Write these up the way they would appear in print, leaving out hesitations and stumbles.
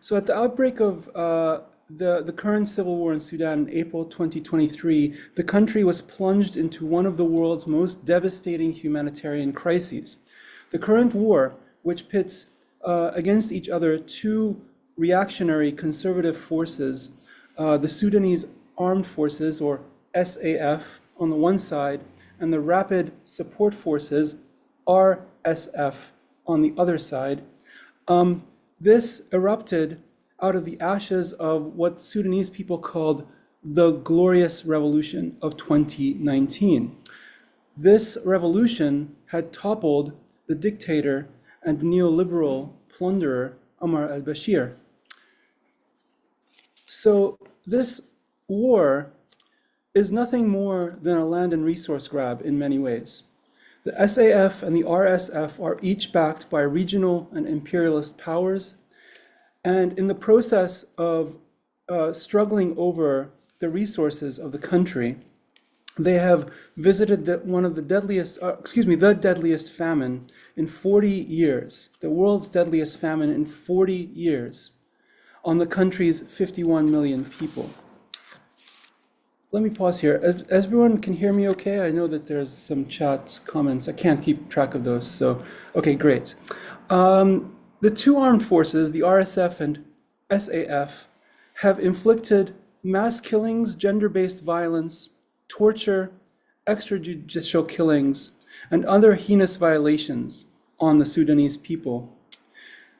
So at the outbreak of the current civil war in Sudan in April 2023, the country was plunged into one of the world's most devastating humanitarian crises. The current war, which pits against each other two reactionary conservative forces, the Sudanese Armed Forces, or SAF, on the one side, and the Rapid Support Forces, RSF, on the other side. This erupted out of the ashes of what Sudanese people called the Glorious Revolution of 2019. This revolution had toppled the dictator and neoliberal plunderer Omar al-Bashir. So this war is nothing more than a land and resource grab in many ways. The SAF and the RSF are each backed by regional and imperialist powers, and in the process of struggling over the resources of the country, they have visited the deadliest famine in 40 years, the world's deadliest famine in 40 years, on the country's 51 million people. Let me pause here. As everyone can hear me okay? I know that there's some chat comments. I can't keep track of those, so, okay, great. The two armed forces, the RSF and SAF, have inflicted mass killings, gender-based violence, torture, extrajudicial killings, and other heinous violations on the Sudanese people.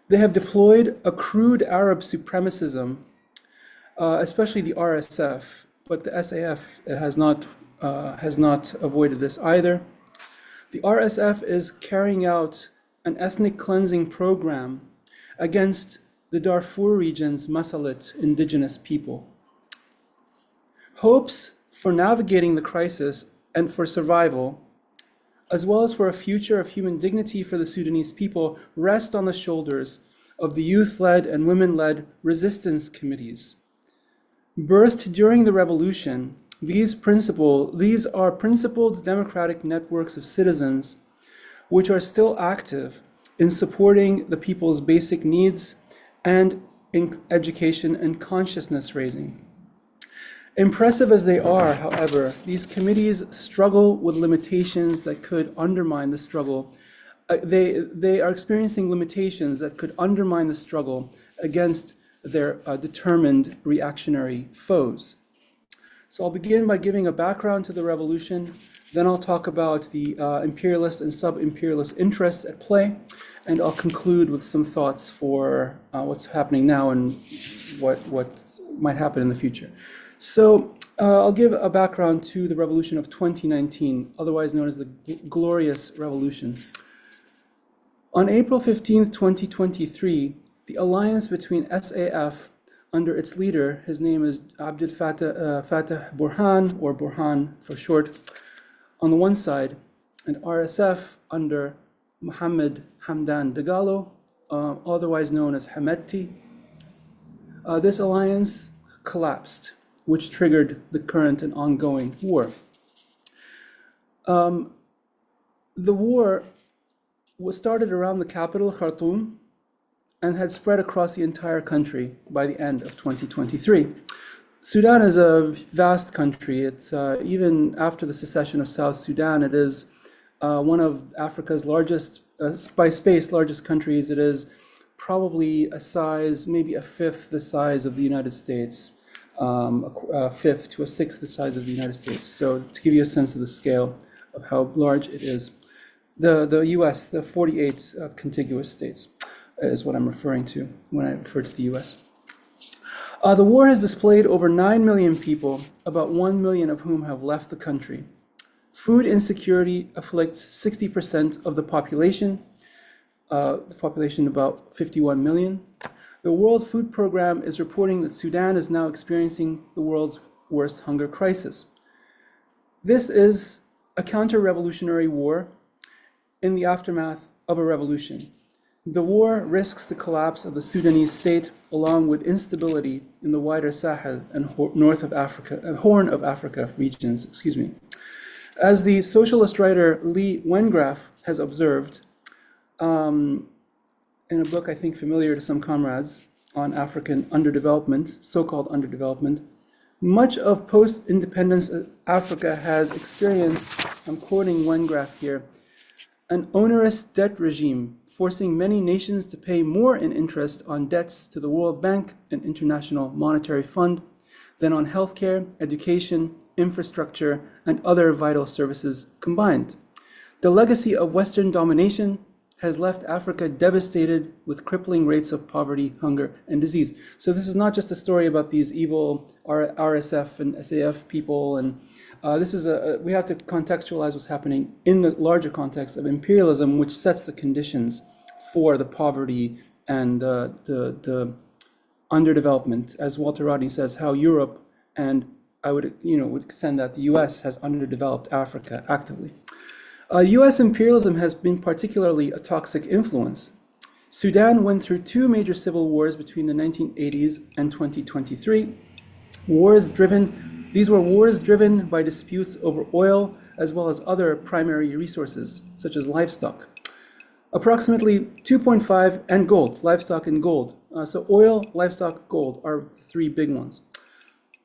They have deployed a crude Arab supremacism, especially the RSF, but the SAF has not avoided this either. The RSF is carrying out an ethnic cleansing program against the Darfur region's Masalit indigenous people. Hopes for navigating the crisis and for survival, as well as for a future of human dignity for the Sudanese people, rest on the shoulders of the youth-led and women-led resistance committees. Birthed during the revolution, these are principled democratic networks of citizens which are still active in supporting the people's basic needs and in education and consciousness raising. Impressive as they are, however, these committees struggle with limitations that could undermine the struggle. They are experiencing limitations that could undermine the struggle against their determined reactionary foes. So I'll begin by giving a background to the revolution, then I'll talk about the imperialist and sub-imperialist interests at play, and I'll conclude with some thoughts for what's happening now and what might happen in the future. So I'll give a background to the revolution of 2019, otherwise known as the Glorious Revolution. On April 15th, 2023, the alliance between SAF under its leader, his name is Abdel Fattah Burhan, or Burhan for short, on the one side, and RSF under Mohammed Hamdan Dagalo, otherwise known as Hemeti. This alliance collapsed, which triggered the current and ongoing war. The war was started around the capital, Khartoum, and had spread across the entire country by the end of 2023. Sudan is a vast country. It's even after the secession of South Sudan, it is one of Africa's largest, by space, largest countries. It is probably a size, maybe a fifth the size of the United States, a fifth to a sixth the size of the United States. So to give you a sense of the scale of how large it is. The US, the 48 contiguous states is what I'm referring to when I refer to the US. The war has displaced over 9 million people, about 1 million of whom have left the country. Food insecurity afflicts 60% of the population about 51 million. The World Food Programme is reporting that Sudan is now experiencing the world's worst hunger crisis. This is a counter-revolutionary war in the aftermath of a revolution. The war risks the collapse of the Sudanese state, along with instability in the wider Sahel and Horn of Africa regions. As the socialist writer Lee Wengraf has observed in a book I think familiar to some comrades, on African underdevelopment, so-called underdevelopment. Much of post-independence Africa has experienced, I'm quoting one graph here, an onerous debt regime, forcing many nations to pay more in interest on debts to the World Bank and International Monetary Fund than on healthcare, education, infrastructure, and other vital services combined. The legacy of Western domination has left Africa devastated with crippling rates of poverty, hunger, and disease. So this is not just a story about these evil RSF and SAF people, and we have to contextualize what's happening in the larger context of imperialism, which sets the conditions for the poverty and the underdevelopment, as Walter Rodney says, how Europe and I would extend that the U.S. has underdeveloped Africa actively. U.S. imperialism has been particularly a toxic influence. Sudan went through two major civil wars between the 1980s and 2023. These were wars driven by disputes over oil as well as other primary resources, such as livestock. Approximately 2.5 and gold, livestock and gold. So oil, livestock, gold are three big ones.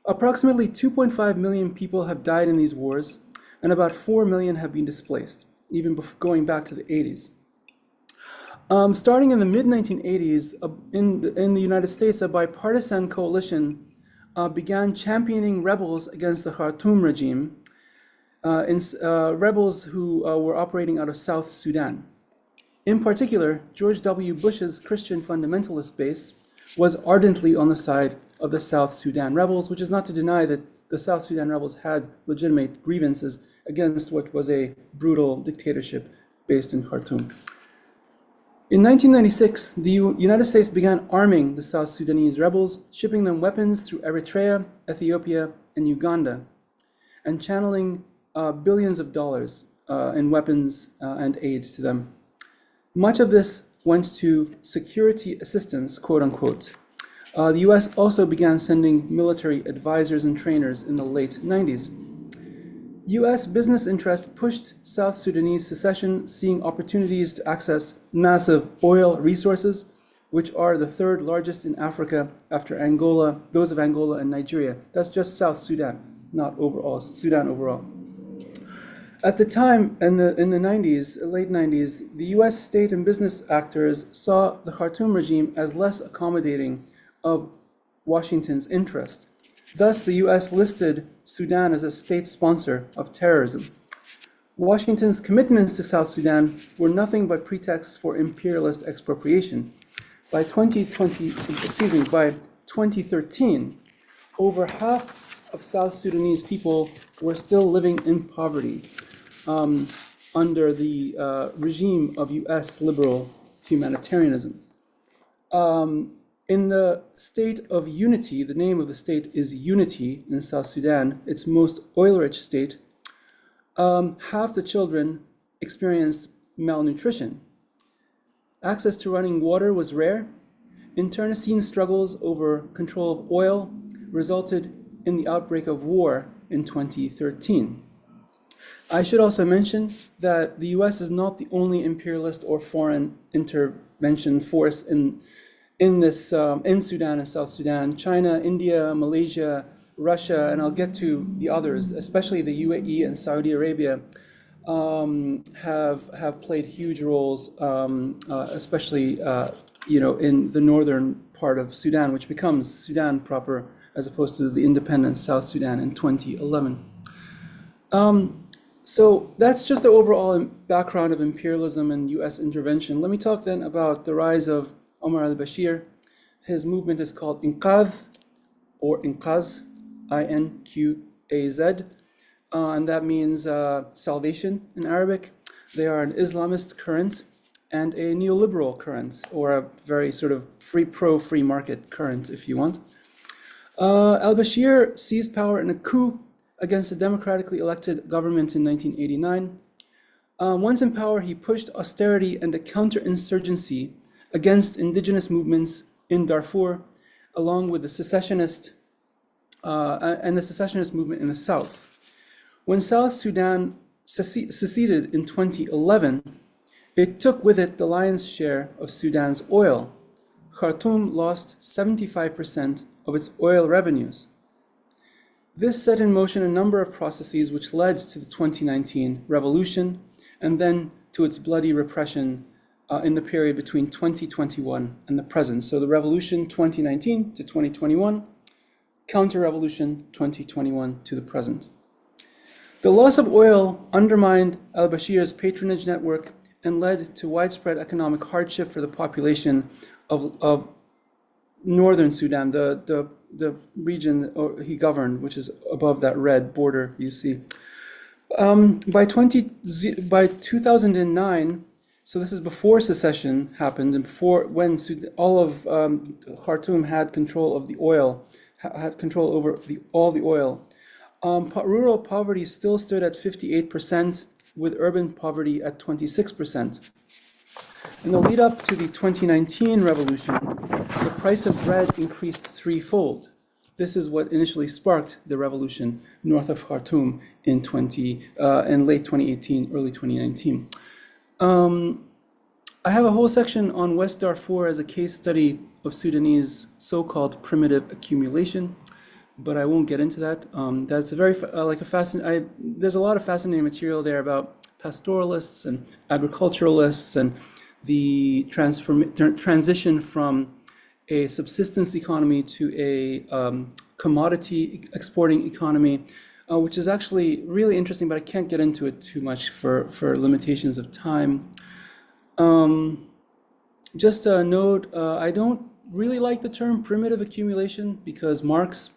Approximately 2.5 million people have died in these wars, and about 4 million have been displaced, even going back to the 80s. Starting in the mid-1980s, in the United States, a bipartisan coalition began championing rebels against the Khartoum regime, rebels who were operating out of South Sudan. In particular, George W. Bush's Christian fundamentalist base was ardently on the side of the South Sudan rebels, which is not to deny that the South Sudan rebels had legitimate grievances against what was a brutal dictatorship based in Khartoum. In 1996, the United States began arming the South Sudanese rebels, shipping them weapons through Eritrea, Ethiopia, and Uganda, and channeling billions of dollars in weapons and aid to them. Much of this went to security assistance, quote unquote. The US also began sending military advisors and trainers in the late 90s. US business interests pushed South Sudanese secession, seeing opportunities to access massive oil resources, which are the third largest in Africa after Angola, those of Angola and Nigeria. That's just South Sudan, not overall, Sudan overall. At the time, in the 90s, late 90s, the US state and business actors saw the Khartoum regime as less accommodating of Washington's interest. Thus, the US listed Sudan as a state sponsor of terrorism. Washington's commitments to South Sudan were nothing but pretexts for imperialist expropriation. By 2013, over half of South Sudanese people were still living in poverty under the regime of US liberal humanitarianism. In the state of Unity, the name of the state is Unity in South Sudan, its most oil-rich state, half the children experienced malnutrition. Access to running water was rare. Internecine struggles over control of oil resulted in the outbreak of war in 2013. I should also mention that the US is not the only imperialist or foreign intervention force in Sudan and South Sudan. China, India, Malaysia, Russia, and I'll get to the others, especially the UAE and Saudi Arabia, have played huge roles, especially in the northern part of Sudan, which becomes Sudan proper, as opposed to the independent South Sudan in 2011. So that's just the overall background of imperialism and U.S. intervention. Let me talk then about the rise of Omar al-Bashir. His movement is called Inqadh, or Inqaz, I-N-Q-A-Z, and that means salvation in Arabic. They are an Islamist current and a neoliberal current, or a very sort of pro-free market current, if you want. Al-Bashir seized power in a coup against a democratically elected government in 1989. Once in power, he pushed austerity and a counterinsurgency against indigenous movements in Darfur, along with the secessionist movement in the south. When South Sudan seceded in 2011, it took with it the lion's share of Sudan's oil, Khartoum lost 75% of its oil revenues. This set in motion a number of processes which led to the 2019 revolution and then to its bloody repression in the period between 2021 and the present. So the revolution 2019 to 2021, counter-revolution 2021 to the present. The loss of oil undermined al-Bashir's patronage network and led to widespread economic hardship for the population of northern Sudan, the region he governed, which is above that red border you see. By 2009, so this is before secession happened and before when all of Khartoum had control of the oil, had control over all the oil. Rural poverty still stood at 58%, with urban poverty at 26%. In the lead up to the 2019 revolution, the price of bread increased threefold. This is what initially sparked the revolution north of Khartoum in late 2018, early 2019. I have a whole section on West Darfur as a case study of Sudanese so-called primitive accumulation, but I won't get into that. That's a very there's a lot of fascinating material there about pastoralists and agriculturalists and the transition from a subsistence economy to a commodity exporting economy, which is actually really interesting, but I can't get into it too much for limitations of time. Just a note, I don't really like the term primitive accumulation because Marx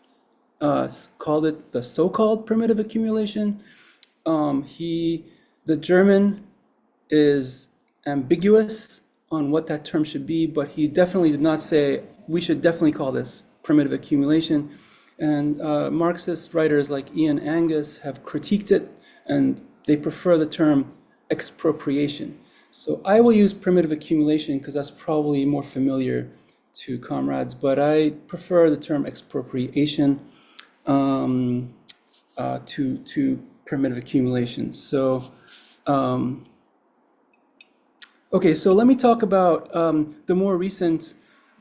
called it the so-called primitive accumulation. The German is ambiguous on what that term should be, but he definitely did not say we should definitely call this primitive accumulation. And Marxist writers like Ian Angus have critiqued it, and they prefer the term expropriation. So I will use primitive accumulation because that's probably more familiar to comrades, but I prefer the term expropriation to primitive accumulation. So, okay, so let me talk about the more recent,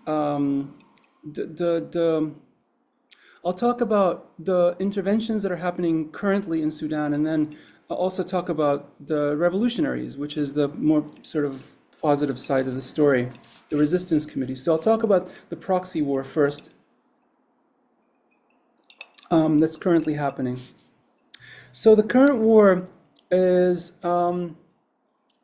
I'll talk about the interventions that are happening currently in Sudan, and then I'll also talk about the revolutionaries, which is the more sort of positive side of the story, the resistance committee. So I'll talk about the proxy war first that's currently happening. So the current war is the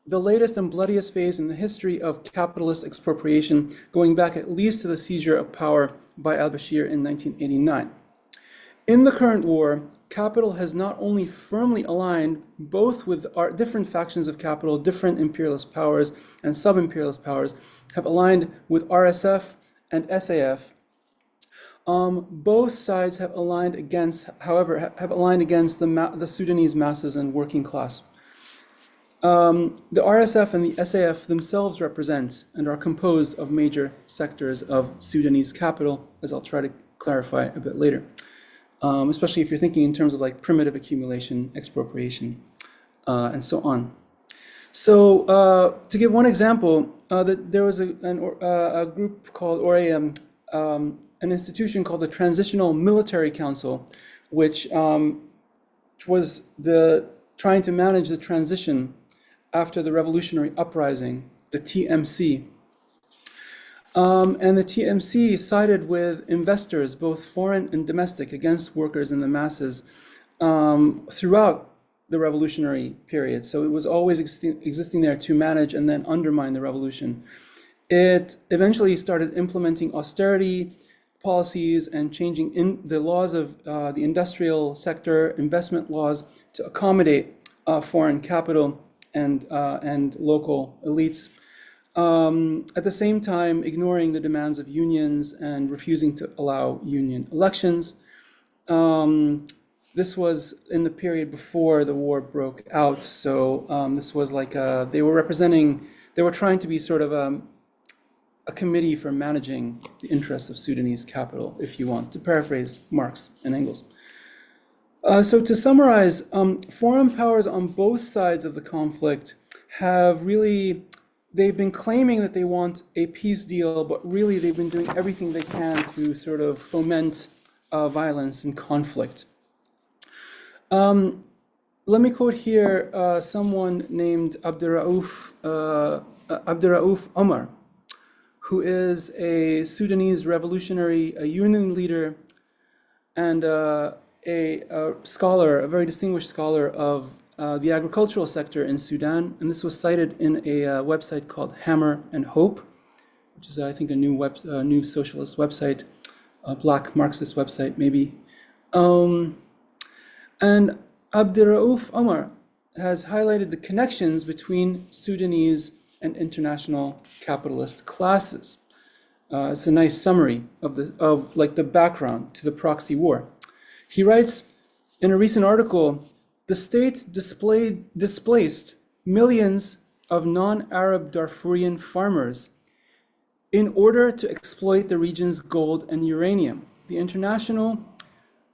latest and bloodiest phase in the history of capitalist expropriation, going back at least to the seizure of power by al-Bashir in 1989. In the current war, capital has not only firmly aligned both with our different factions of capital, different imperialist powers and sub-imperialist powers have aligned with RSF and SAF. Both sides have aligned against, the Sudanese masses and working class. The RSF and the SAF themselves represent and are composed of major sectors of Sudanese capital, as I'll try to clarify a bit later. Especially if you're thinking in terms of like primitive accumulation, expropriation, and so on. So to give one example, there was a group called, or an institution called the Transitional Military Council, which was trying to manage the transition after the revolutionary uprising, the TMC. And the TMC sided with investors, both foreign and domestic, against workers and the masses throughout the revolutionary period. So it was always existing there to manage and then undermine the revolution. It eventually started implementing austerity policies and changing in the laws of the industrial sector, investment laws, to accommodate foreign capital and local elites. At the same time, ignoring the demands of unions and refusing to allow union elections. This was in the period before the war broke out. So this was like they were trying to be sort of a committee for managing the interests of Sudanese capital, if you want, to paraphrase Marx and Engels. So to summarize, foreign powers on both sides of the conflict have really they've been claiming that they want a peace deal, but really they've been doing everything they can to sort of foment violence and conflict. Let me quote here someone named Abdurrauf Omar, who is a Sudanese revolutionary, a union leader, and a scholar, a very distinguished scholar of the agricultural sector in Sudan. And this was cited in a website called Hammer and Hope, which is, I think, a new socialist website, a black Marxist website, maybe. And Abdurrauf Omar has highlighted the connections between Sudanese and international capitalist classes. It's a nice summary of the background to the proxy war. He writes in a recent article, the state displaced millions of non-Arab Darfurian farmers in order to exploit the region's gold and uranium. The international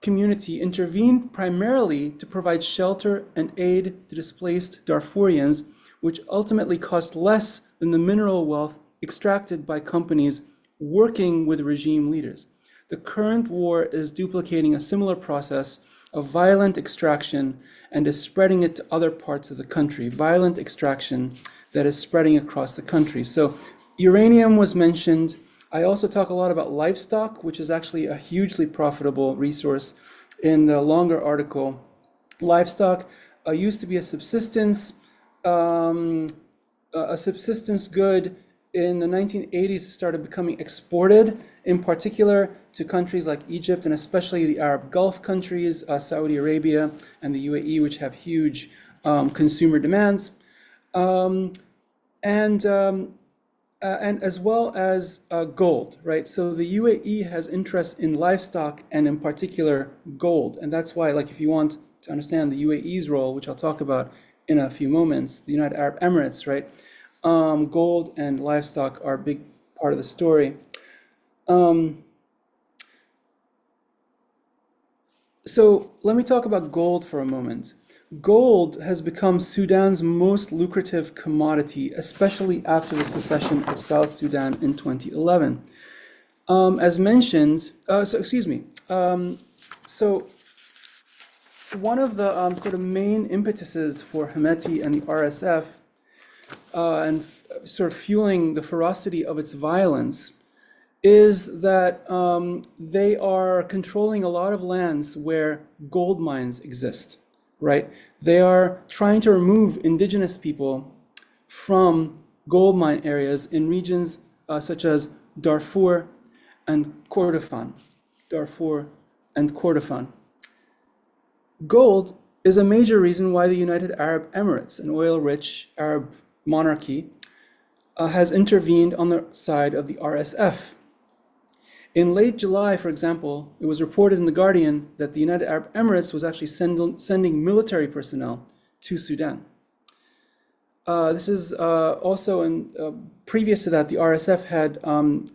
community intervened primarily to provide shelter and aid to displaced Darfurians, which ultimately cost less than the mineral wealth extracted by companies working with regime leaders. The current war is duplicating a similar process of violent extraction and is spreading it to other parts of the country. Violent extraction that is spreading across the country. So uranium was mentioned. I also talk a lot about livestock, which is actually a hugely profitable resource in the longer article. Livestock used to be a subsistence good. In the 1980s, it started becoming exported, in particular to countries like Egypt and especially the Arab Gulf countries, Saudi Arabia and the UAE, which have huge consumer demands, and as well as gold, right? So the UAE has interest in livestock and in particular gold, and that's why, like, if you want to understand the UAE's role, which I'll talk about in a few moments, the United Arab Emirates, right? Gold and livestock are a big part of the story. So let me talk about gold for a moment. Gold has become Sudan's most lucrative commodity, especially after the secession of South Sudan in 2011. As mentioned, so one of the sort of main impetuses for Hemeti and the RSF and sort of fueling the ferocity of its violence is that they are controlling a lot of lands where gold mines exist, right? They are trying to remove indigenous people from gold mine areas in regions such as Darfur and Kordofan. Gold is a major reason why the United Arab Emirates, an oil-rich Arab monarchy, has intervened on the side of the RSF. In late July, for example, it was reported in The Guardian that the United Arab Emirates was actually sending military personnel to Sudan. This is also previous to that, the RSF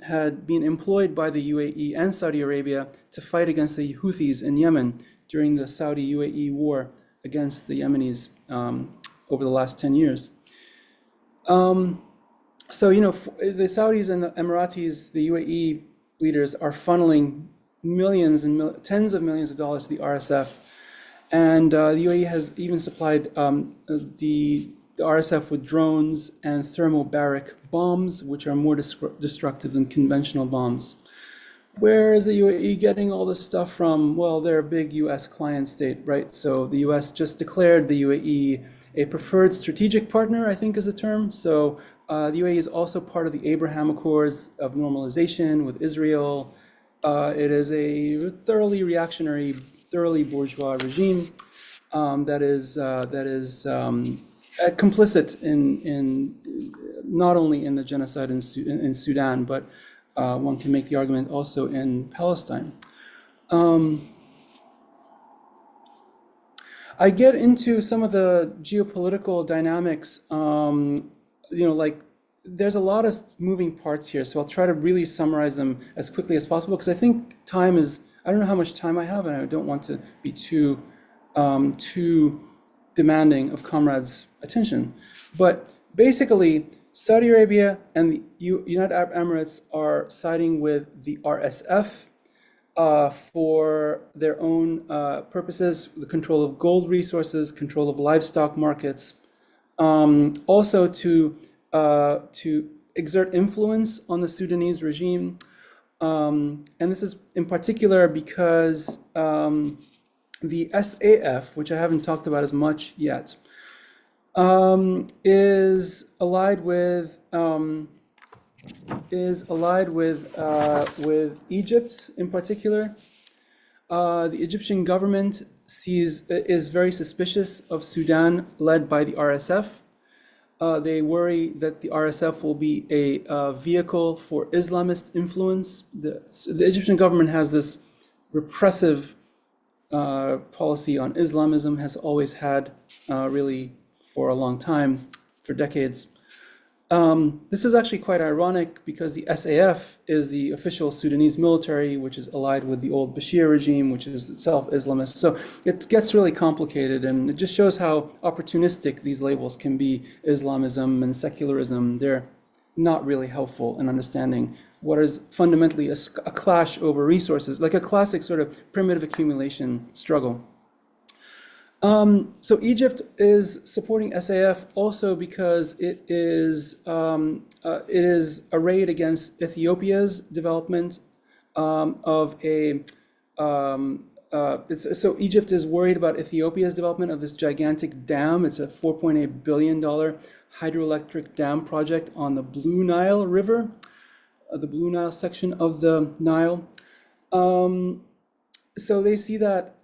had been employed by the UAE and Saudi Arabia to fight against the Houthis in Yemen during the Saudi-UAE war against the Yemenis over the last 10 years. So, the Saudis and the Emiratis, the UAE leaders are funneling millions and tens of millions of dollars to the RSF. And the UAE has even supplied the RSF with drones and thermobaric bombs, which are more destructive than conventional bombs. Where is the UAE getting all this stuff from? Well, they're a big US client state, right? So the US just declared the UAE a preferred strategic partner, I think is the term. So the UAE is also part of the Abraham Accords of normalization with Israel. It is a thoroughly reactionary, thoroughly bourgeois regime that is complicit in not only in the genocide in Sudan, but one can make the argument also in Palestine. I get into some of the geopolitical dynamics, there's a lot of moving parts here, so I'll try to really summarize them as quickly as possible, because I think I don't know how much time I have, and I don't want to be too demanding of comrades' attention. But basically, Saudi Arabia and the United Arab Emirates are siding with the RSF for their own purposes, the control of gold resources, control of livestock markets, also to exert influence on the Sudanese regime. And this is in particular because the SAF, which I haven't talked about as much yet, is allied with Egypt in particular. The Egyptian government is very suspicious of Sudan, led by the RSF. They worry that the RSF will be a vehicle for Islamist influence. The Egyptian government has this repressive policy on Islamism, has always had really for a long time, for decades. This is actually quite ironic because the SAF is the official Sudanese military, which is allied with the old Bashir regime, which is itself Islamist. So it gets really complicated, and it just shows how opportunistic these labels can be. Islamism and secularism, they're not really helpful in understanding what is fundamentally a clash over resources, like a classic sort of primitive accumulation struggle. So Egypt is supporting SAF also because it is arrayed against Ethiopia's development of a. So Egypt is worried about Ethiopia's development of this gigantic dam. It's a $4.8 billion hydroelectric dam project on the Blue Nile River, the Blue Nile section of the Nile. So they see that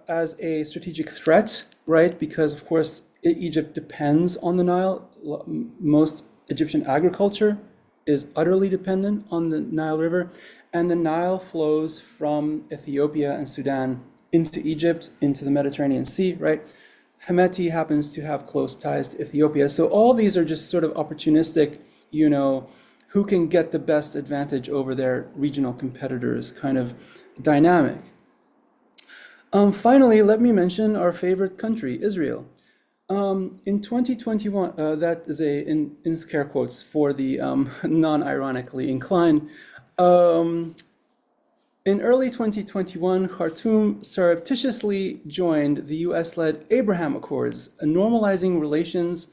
as a strategic threat, right? Because of course Egypt depends on the Nile. Most Egyptian agriculture is utterly dependent on the Nile River, and the Nile flows from Ethiopia and Sudan into Egypt, into the Mediterranean Sea, right? Hemeti happens to have close ties to Ethiopia. So all these are just sort of opportunistic, who can get the best advantage over their regional competitors kind of dynamic. Finally, let me mention our favorite country, Israel. In 2021, that is in scare quotes for the non-ironically inclined. In early 2021, Khartoum surreptitiously joined the US-led Abraham Accords, normalizing relations,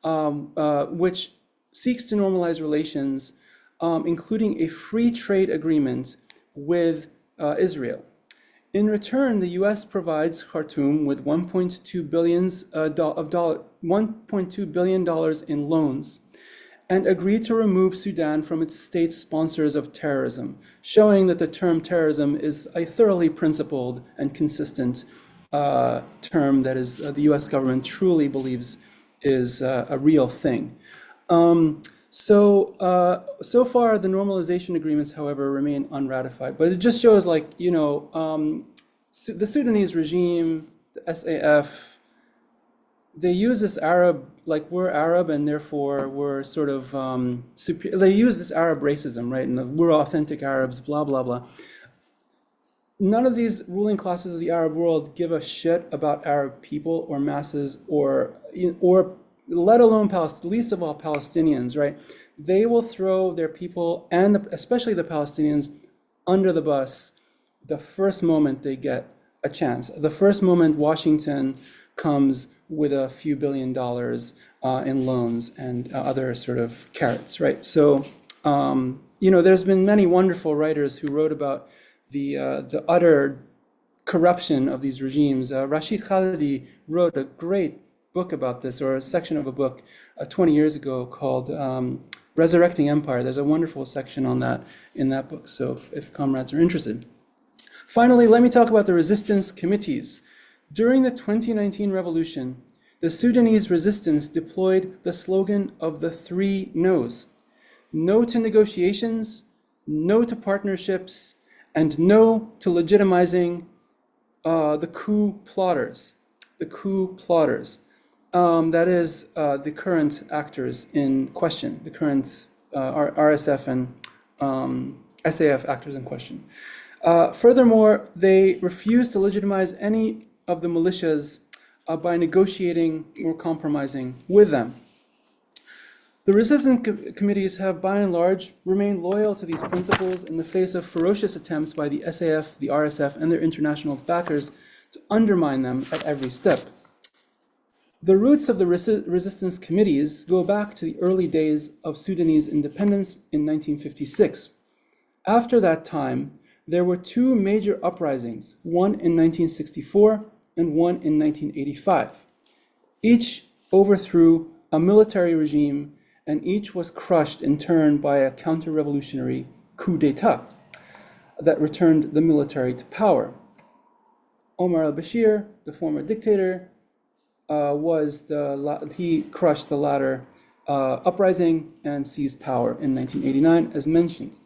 which seeks to normalize relations, including a free trade agreement with Israel. In return, the U.S. provides Khartoum with $1.2 billion in loans and agreed to remove Sudan from its state sponsors of terrorism, showing that the term terrorism is a thoroughly principled and consistent term that is the U.S. government truly believes is a real thing. So far, the normalization agreements, however, remain unratified. But it just shows, the Sudanese regime, the SAF, they use this Arab, like we're Arab and therefore we're sort of, they use this Arab racism, right? And we're authentic Arabs, blah, blah, blah. None of these ruling classes of the Arab world give a shit about Arab people or masses or let alone least of all Palestinians, right? They will throw their people and especially the Palestinians under the bus the first moment they get a chance. The first moment Washington comes with a few $1 billion in loans and other sort of carrots, right? So, there's been many wonderful writers who wrote about the utter corruption of these regimes. Rashid Khalidi wrote a great book about this, or a section of a book 20 years ago called Resurrecting Empire. There's a wonderful section on that in that book, so if comrades are interested. Finally, let me talk about the resistance committees. During the 2019 revolution, the Sudanese resistance deployed the slogan of the 3 no's. No to negotiations, no to partnerships, and no to legitimizing the coup plotters. The coup plotters. That is the current actors in question, the current RSF and SAF actors in question. Furthermore, they refused to legitimize any of the militias by negotiating or compromising with them. The resistance committees have, by and large, remained loyal to these principles in the face of ferocious attempts by the SAF, the RSF, and their international backers to undermine them at every step. The roots of the resistance committees go back to the early days of Sudanese independence in 1956. After that time, there were two major uprisings, one in 1964 and one in 1985. Each overthrew a military regime, and each was crushed in turn by a counter-revolutionary coup d'etat that returned the military to power. Omar al-Bashir, the former dictator, he crushed the latter uprising and seized power in 1989, as mentioned.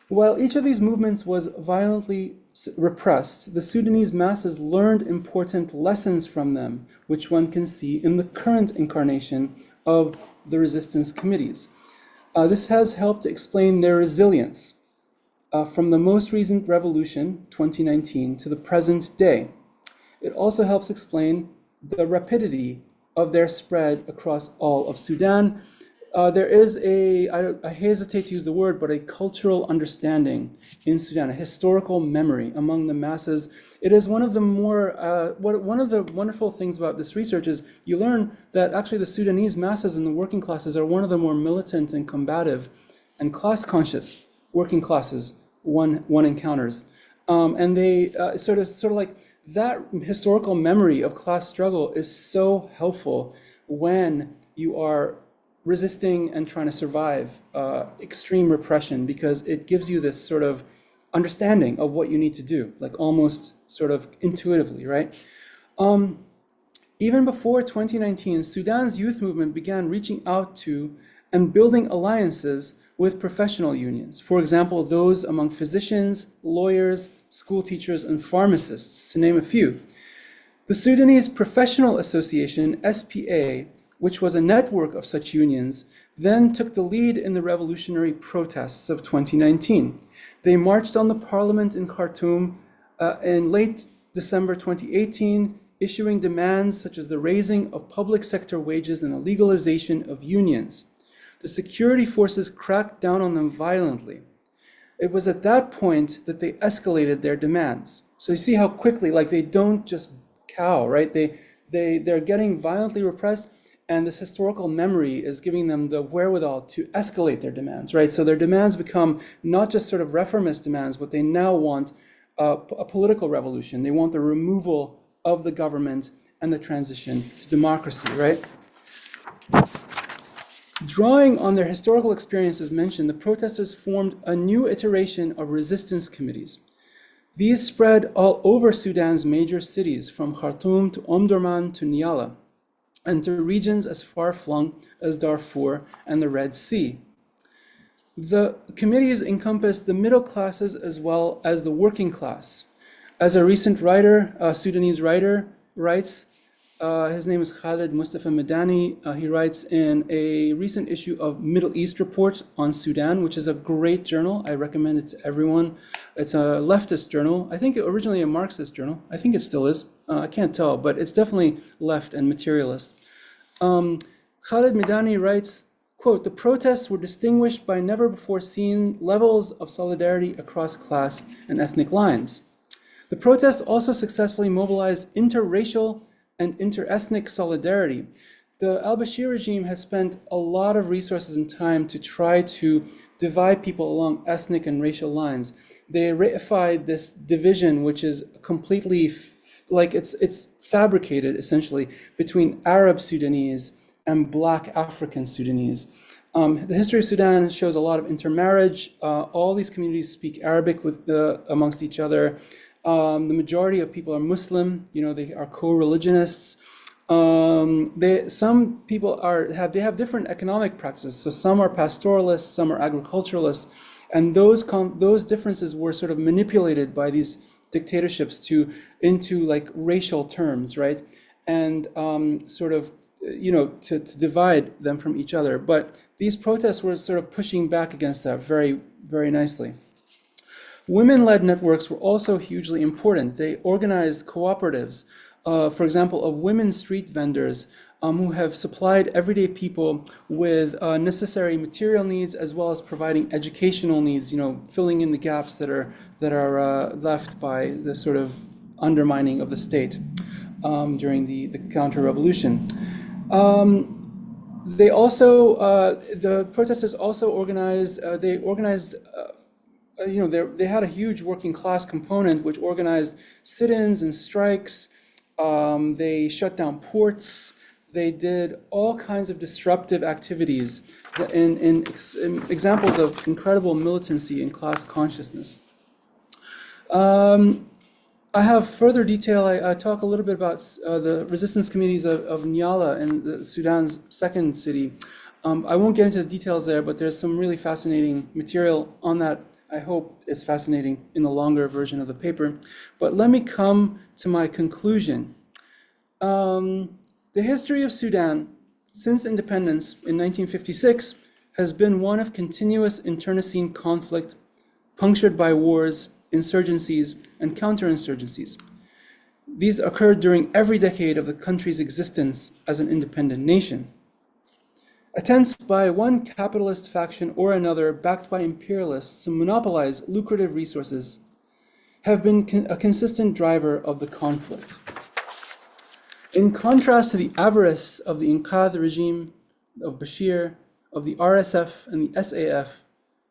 While each of these movements was violently repressed, the Sudanese masses learned important lessons from them, which one can see in the current incarnation of the resistance committees. This has helped to explain their resilience from the most recent revolution, 2019, to the present day. It also helps explain the rapidity of their spread across all of Sudan. There is I hesitate to use the word, but a cultural understanding in Sudan, a historical memory among the masses. It is one of the one of the wonderful things about this research is you learn that actually the Sudanese masses and the working classes are one of the more militant and combative and class-conscious working classes one encounters. And they sort of like that historical memory of class struggle is so helpful when you are resisting and trying to survive extreme repression, because it gives you this sort of understanding of what you need to do, like almost sort of intuitively, right? Even before 2019, Sudan's youth movement began reaching out to and building alliances with professional unions. For example, those among physicians, lawyers, school teachers, and pharmacists, to name a few. The Sudanese Professional Association, SPA, which was a network of such unions, then took the lead in the revolutionary protests of 2019. They marched on the parliament in Khartoum in late December 2018, issuing demands such as the raising of public sector wages and the legalization of unions. The security forces cracked down on them violently. It was at that point that they escalated their demands. So you see how quickly, like they don't just cow, right? They're getting violently repressed, and this historical memory is giving them the wherewithal to escalate their demands, right? So their demands become not just sort of reformist demands, but they now want a political revolution. They want the removal of the government and the transition to democracy, right? Drawing on their historical experiences mentioned, the protesters formed a new iteration of resistance committees. These spread all over Sudan's major cities, from Khartoum to Omdurman to Niala, and to regions as far-flung as Darfur and the Red Sea. The committees encompassed the middle classes as well as the working class. As a recent writer, a Sudanese writer, writes, his name is Khaled Mustafa Madani. He writes in a recent issue of Middle East Report on Sudan, which is a great journal. I recommend it to everyone. It's a leftist journal. I think originally a Marxist journal. I think it still is. I can't tell, but it's definitely left and materialist. Khaled Madani writes, quote, "The protests were distinguished by never before seen levels of solidarity across class and ethnic lines. The protests also successfully mobilized interracial and interethnic solidarity. The al-Bashir regime has spent a lot of resources and time to try to divide people along ethnic and racial lines. They reified this division, which is completely it's fabricated essentially between Arab Sudanese and Black African Sudanese. The history of Sudan shows a lot of intermarriage. All these communities speak Arabic amongst each other. The majority of people are Muslim. They are co-religionists. Some people have different economic practices. So some are pastoralists, some are agriculturalists, and those differences were sort of manipulated by these dictatorships into like racial terms, right? And to divide them from each other. But these protests were sort of pushing back against that very, very nicely. Women-led networks were also hugely important. They organized cooperatives for example, of women street vendors who have supplied everyday people with necessary material needs as well as providing educational needs, filling in the gaps that are left by the sort of undermining of the state during the Counterrevolution. They also, the protesters also organized, they had a huge working class component which organized sit-ins and strikes. They shut down ports. They did all kinds of disruptive activities in examples of incredible militancy and class consciousness. I have further detail. I talk a little bit about the resistance communities of Nyala in Sudan's second city. I won't get into the details there, but there's some really fascinating material on that. I hope it's fascinating in the longer version of the paper. But let me come to my conclusion. The history of Sudan since independence in 1956 has been one of continuous internecine conflict, punctured by wars, insurgencies, and counterinsurgencies. These occurred during every decade of the country's existence as an independent nation. Attempts by one capitalist faction or another, backed by imperialists, to monopolize lucrative resources have been a consistent driver of the conflict. In contrast to the avarice of the Inqadh regime, of Bashir, of the RSF and the SAF,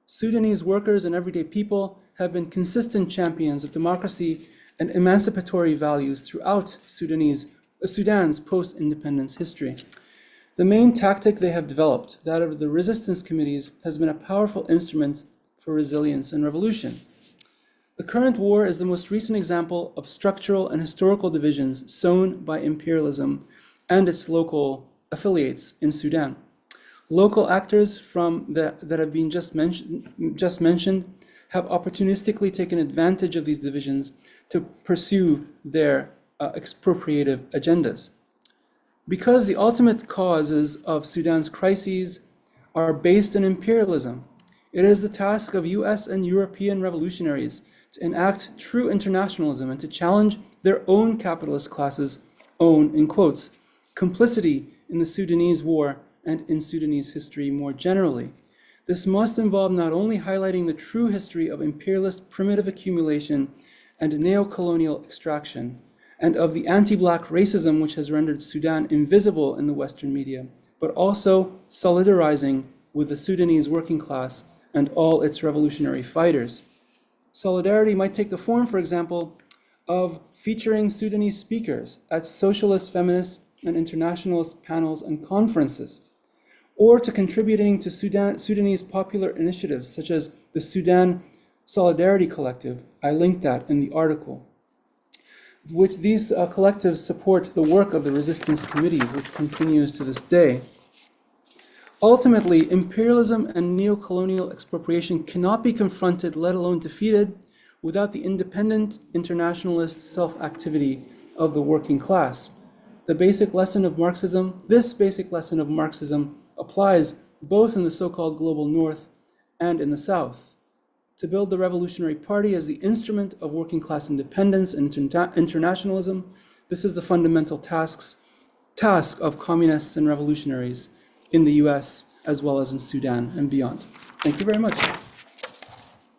Sudanese workers and everyday people have been consistent champions of democracy and emancipatory values throughout Sudan's post-independence history. The main tactic they have developed, that of the resistance committees, has been a powerful instrument for resilience and revolution. The current war is the most recent example of structural and historical divisions sown by imperialism and its local affiliates in Sudan. Local actors that have been just mentioned have opportunistically taken advantage of these divisions to pursue their expropriative agendas. Because the ultimate causes of Sudan's crises are based in imperialism, it is the task of US and European revolutionaries to enact true internationalism and to challenge their own capitalist classes' own, in quotes, complicity in the Sudanese war and in Sudanese history more generally. This must involve not only highlighting the true history of imperialist primitive accumulation and neo-colonial extraction, and of the anti-Black racism which has rendered Sudan invisible in the Western media, but also solidarizing with the Sudanese working class and all its revolutionary fighters. Solidarity might take the form, for example, of featuring Sudanese speakers at socialist, feminist, and internationalist panels and conferences, or to contributing to Sudanese popular initiatives such as the Sudan Solidarity Collective. I linked that in the article, which these collectives support the work of the resistance committees, which continues to this day. Ultimately, imperialism and neo-colonial expropriation cannot be confronted, let alone defeated, without the independent internationalist self-activity of the working class. This basic lesson of Marxism applies both in the so-called global North and in the South. To build the Revolutionary Party as the instrument of working class independence and internationalism, this is the fundamental task of communists and revolutionaries in the US as well as in Sudan and beyond. Thank you very much.